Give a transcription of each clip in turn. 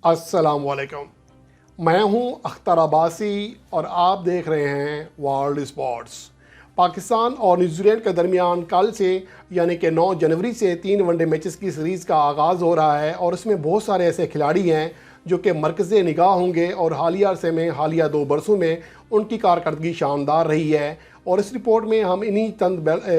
अस्सलाम वालेकुम। मैं हूं अख्तर अब्बासी और आप देख रहे हैं वर्ल्ड स्पोर्ट्स। पाकिस्तान और न्यूजीलैंड के दरमियान कल से यानी कि 9 जनवरी से 3 वनडे मैचेस की सीरीज़ का आगाज़ हो रहा है और इसमें बहुत सारे ऐसे खिलाड़ी हैं जो कि मरकज़ निगाह होंगे और हालिया अरसे में हालिया 2 बरसों में उनकी कारकर्दगी शानदार रही है। और इस रिपोर्ट में हम इन्हीं चंद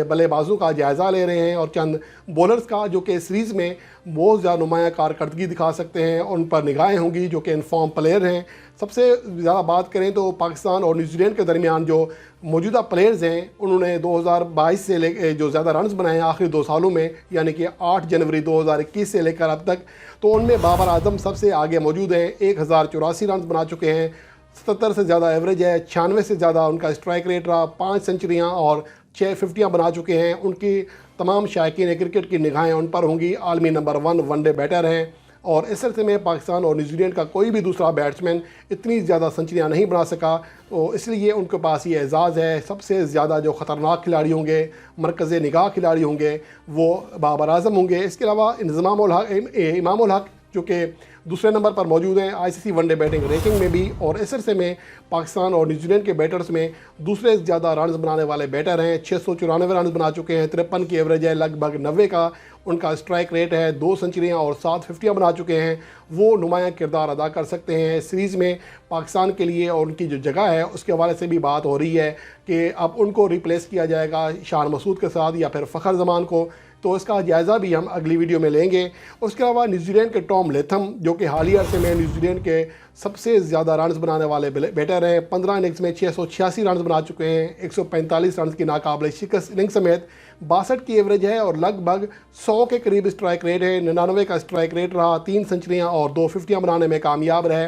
बल्लेबाजों का जायज़ा ले रहे हैं और चंद बॉलर्स का जो कि सीरीज़ में बहुत ज़्यादा नुमाया कारकर्दगी दिखा सकते हैं, उन पर निगाहें होंगी जो कि इनफॉर्म प्लेयर हैं। सबसे ज़्यादा बात करें तो पाकिस्तान और न्यूजीलैंड के दरमियान जो मौजूदा प्लेयर्स हैं उन्होंने 2022 से ले जो ज़्यादा रन्स बनाए हैं आखिरी 2 सालों में, यानी कि 8 जनवरी 2021 से लेकर अब तक, तो उनमें बाबर आजम सबसे आगे मौजूद हैं। 1084 रन बना चुके हैं, 77 से ज़्यादा एवरेज है, 96 से ज़्यादा उनका स्ट्राइक रेट रहा, 5 सेंचुरियाँ और 6 फिफ्टियाँ बना चुके हैं। उनकी तमाम शायकीन क्रिकेट की निगाहें उन पर होंगी। आलमी नंबर 1 वनडे बैटर हैं और इस अरसे में पाकिस्तान और न्यूजीलैंड का कोई भी दूसरा बैट्समैन इतनी ज़्यादा सेंचुरियाँ नहीं बना सका, तो इसलिए उनके पास ये एजाज़ है। सबसे ज़्यादा जो ख़तरनाक खिलाड़ी होंगे, मरकज़ निगाह खिलाड़ी होंगे, वो बाबर आजम होंगे। इसके अलावा इमाम उल हक जो कि दूसरे नंबर पर मौजूद हैं आईसीसी वनडे बैटिंग रैंकिंग में भी, और इस अरसे में पाकिस्तान और न्यूजीलैंड के बैटर्स में दूसरे ज़्यादा रन बनाने वाले बैटर हैं। 694 रन बना चुके हैं, 53 की एवरेज है, लगभग 90 का उनका स्ट्राइक रेट है, 2 सेंचुरियाँ और 7 फिफ्टियाँ बना चुके हैं। वो नुमाया किरदार अदा कर सकते हैं सीरीज़ में पाकिस्तान के लिए, और उनकी जो जगह है उसके हवाले से भी बात हो रही है कि अब उनको रिप्लेस किया जाएगा शान मसूद के साथ या फिर फ़खर जमान को, तो इसका जायज़ा भी हम अगली वीडियो में लेंगे। उसके अलावा न्यूजीलैंड के टॉम लेथम जो कि हालिया अरसे में न्यूजीलैंड के सबसे ज़्यादा रन्स बनाने वाले बैटर हैं, 15 इनिंग्स में 686 रन बना चुके हैं, 145 रन की नाकाबिल शिकस्त इनिंग्स समेत 62 की एवरेज है और लगभग 100 के करीब स्ट्राइक रेट है, 99 का स्ट्राइक रेट रहा, 3 सेंचुरियाँ और 2 फिफ्टियाँ बनाने में कामयाब रहे।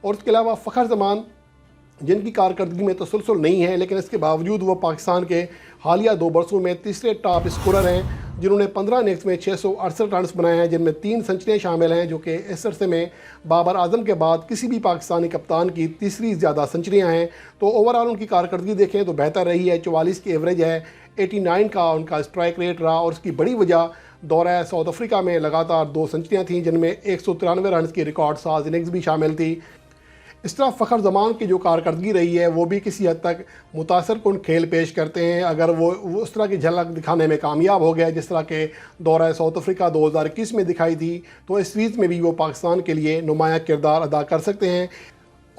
और उसके अलावा फ़खर जमान जिनकी कारकर्दगी में तसलसल नहीं है, लेकिन इसके बावजूद वो पाकिस्तान के हालिया 2 बरसों में तीसरे टॉप स्कोरर हैं, जिन्होंने 15 इनिंग्स में 668 रन बनाए हैं, जिनमें 3 सेंचुरियाँ शामिल हैं, जो कि इस अरसे में बाबर आजम के बाद किसी भी पाकिस्तानी कप्तान की तीसरी ज़्यादा सेंचुरियाँ हैं। तो ओवरऑल उनकी कारकर्दगी देखें तो बेहतर रही है। 44 की एवरेज है, 89 का उनका स्ट्राइक रेट रहा, और उसकी बड़ी वजह दौरा साउथ अफ्रीका में लगातार 2 सेंचुरियाँ थीं, जिनमें 193 रन की रिकॉर्ड साज इनिंग्स भी शामिल थी। इस तरह फ़खर जमान की जो कारकर्दगी रही है वो भी किसी हद तक मुतासर कुन खेल पेश करते हैं। अगर वो उस तरह की झलक दिखाने में कामयाब हो गया जिस तरह के दौरा साउथ अफ्रीका 2021 में दिखाई थी, तो इस सीरीज़ में भी वो पाकिस्तान के लिए नुमाया किरदार अदा कर सकते हैं।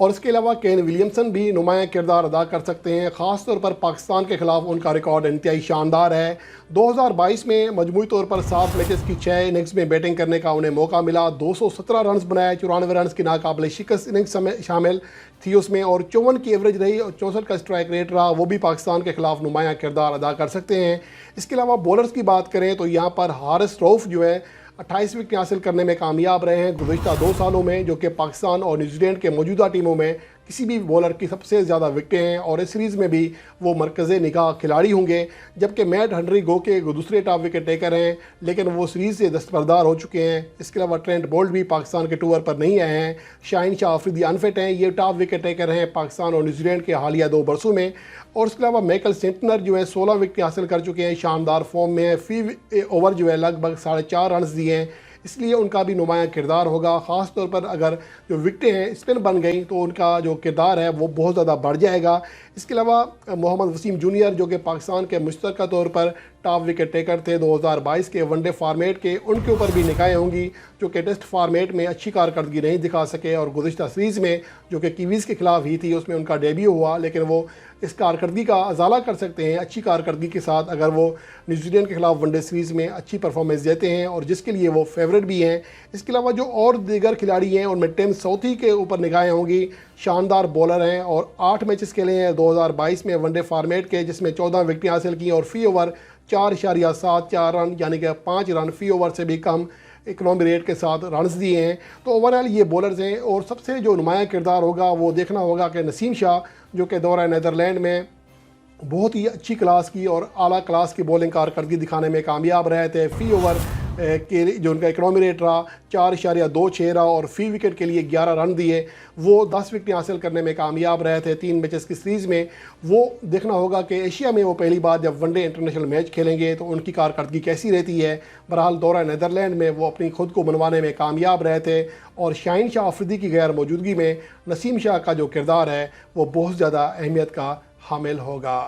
और इसके अलावा केन विलियमसन भी नुमाया किरदार अदा कर सकते हैं। ख़ास तौर पर पाकिस्तान के ख़िलाफ़ उनका रिकॉर्ड इंतहाई शानदार है। 2022 में मजमूई तौर पर 7 मैचेस की 6 इनिंग्स में बैटिंग करने का उन्हें मौका मिला। 217 रन बनाए, 94 रन की नाकाबिल शिकस्त इनिंग्स शामिल थी उसमें, और 54 की एवरेज रही और 64 का स्ट्राइक रेट रहा। वो भी पाकिस्तान के ख़िलाफ़ नुमाया किरदार अदा कर सकते हैं। इसके अलावा बॉलर्स की बात करें तो यहाँ पर हारिस रऊफ़ जो है 28 विकेट हासिल करने में कामयाब रहे हैं गुज़िश्ता 2 सालों में, जो कि पाकिस्तान और न्यूजीलैंड के मौजूदा टीमों में किसी भी बॉलर की सबसे ज़्यादा विकेटें हैं, और इस सीरीज़ में भी वो मरकज़ निगाह खिलाड़ी होंगे। जबकि मैट हेनरी गो के दूसरे टॉप विकेट टेकर हैं, लेकिन वो सीरीज़ से दस्तबरदार हो चुके हैं। इसके अलावा ट्रेंट बोल्ट भी पाकिस्तान के टूर पर नहीं आए हैं। शाहीन शाह अफरीदी अनफिट हैं, ये टॉप विकेट टेकर हैं पाकिस्तान और न्यूजीलैंड के हालिया 2 बरसों में। और इसके अलावा माइकल सेंटनर जो है 16 विकेट हासिल कर चुके हैं, शानदार फॉर्म में है, फी ओवर जो है लगभग 4.5 रन दिए हैं, इसलिए उनका भी नुमाया किरदार होगा। ख़ास तौर पर अगर जो विकटें हैं स्पिन बन गई तो उनका जो किरदार है वो बहुत ज़्यादा बढ़ जाएगा। इसके अलावा मोहम्मद वसीम जूनियर जो कि पाकिस्तान के मुश्तरका तौर पर टॉप विकेट टेकर थे 2022 के वनडे फार्मेट के, उनके ऊपर भी निगाहें होंगी, जो कि टेस्ट फार्मेट में अच्छी कारकर्दगी नहीं दिखा सके, और गुज़िश्ता सीरीज़ में जो कि कीवीज़ के ख़िलाफ़ ही थी उसमें उनका डेब्यू हुआ, लेकिन वो इस कारकर्दगी का अजाला कर सकते हैं अच्छी कारकर्दगी के साथ अगर वो न्यूजीलैंड के ख़िलाफ़ वनडे सीरीज़ में अच्छी परफॉर्मेंस देते हैं, और जिसके लिए वो फेवरेट भी हैं। इसके अलावा जो और दीगर खिलाड़ी हैं उनमें टिम साउथी के ऊपर निगाहें होंगी, शानदार बॉलर हैं और 8 मैचेस खेले हैं 2022 में वनडे फार्मेट के, जिसमें 14 विकेटें हासिल की और फ़ी ओवर 4.74 रन, यानी कि 5 रन फ़ी ओवर से भी कम इकनॉमी रेट के साथ रन्स दिए हैं। तो ओवरऑल ये बॉलर्स हैं, और सबसे जो नुमाया किरदार होगा वो देखना होगा कि नसीम शाह जो कि दौरा नीदरलैंड में बहुत ही अच्छी क्लास की और आला क्लास की बॉलिंग कारकर्दगी दिखाने में कामयाब रहे थे। फ़ी ओवर جو ان کا اکنامی ریٹ رہا 4.26 رہا اور فی وکٹ کے لیے 11 رن دیے، وہ 10 وکٹیں حاصل کرنے میں کامیاب رہے تھے 3 میچز کی سیریز میں۔ وہ دیکھنا ہوگا کہ ایشیا میں وہ پہلی بار جب ون ڈے انٹرنیشنل میچ کھیلیں گے تو ان کی کارکردگی کیسی رہتی ہے۔ بہرحال دورہ نیدرلینڈ میں وہ اپنی خود کو منوانے میں کامیاب رہے تھے، اور شاہین شاہ آفریدی کی غیر موجودگی میں نسیم شاہ کا جو کردار ہے وہ بہت زیادہ اہمیت کا حامل ہوگا۔